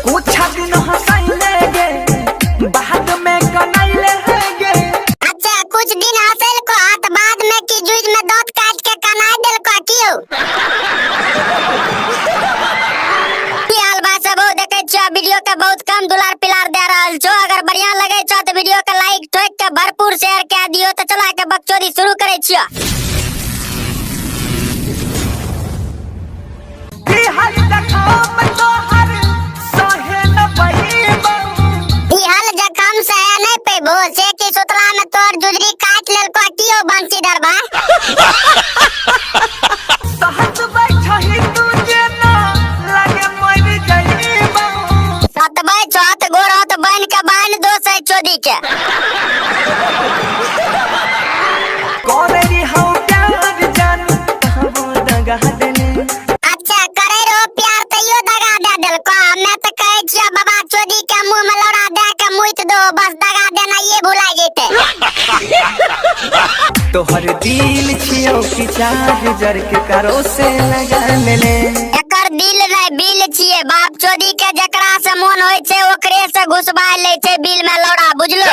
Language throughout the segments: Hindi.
कुछ दिन हंसैले गे बाद में कनैले गे। अच्छा कुछ दिन हंसल को हाथ बाद में की जूझ में दांत काट के कनाई दिल को क्यों? की हाल बा सब देखे छ वीडियो के बहुत कम दुलार पिलार दे रहल छो। अगर बढ़िया लगे छ तो वीडियो के लाइक ठोक के भरपूर शेयर कर दियो। तो चला के बकचोदी शुरू करे छियो। से की सुतला में तोर जुजरी काट लेल को कियो बंसीधर बा। सहत बैठही तू जेना लगे मर जइबा। सतबै छत गोरत बन के बान दो से चोदी के। कोरेरी हौ प्यार जान कहबो दगा देले। अच्छा करे रो प्यार तइयो दगा दे देल को। हमें त कहे छिया बाबा चोदी के मुंह में लौड़ा दे के मुइत दो बस दगा देना ये भुला जेते। तोहर दिल छियो कि चार्जर के करो से लगा लेले। एकर दिल रे बिल छिए बाप चोदी के जकरा से मन होय छे ओकरे से घुसबा ले छे बिल में लौड़ा बुझलो।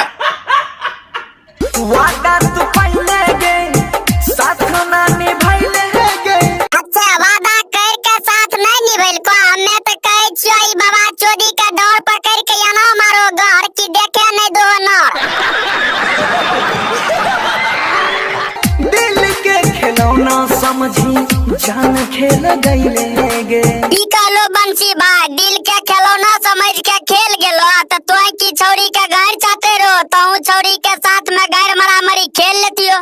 वादा तू पहले गे साथ ना निभाइले गे। अच्छा वादा कर के साथ नहीं निभैल को। हमें त कहे छियो ई बाबा चोदी के डोर पकड़ के याना मारो घर की देखे नहीं दो ना। दिल के खिलौना समझी जान खेल गईले गे। लो बंसी बा दिल के खिलौना समझ के खेल गेलो। त तोय की छौरी के घर चाहते रो तो छौरी के साथ में घर मरामरी खेल लेतियो।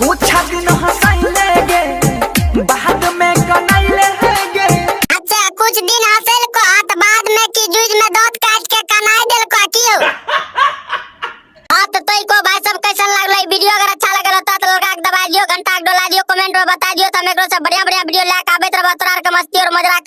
कुछ दिन हंसैले गे बाद में कनैले गे। अच्छा कुछ दिन हंसल को हाथ बाद में की जूझ में दांत काट के कनाई दिल को क्यों? तो तोय को भाई सब कैसन लागलै वीडियो? अगर अच्छा लगल तो लगा के दबा दियो, घंटा के डोला दियो, कमेंट में बता दियो। त हम एकरो से बढ़िया बढ़िया वीडियो लेके आबैत रहब तोरा के मस्ती और मजाक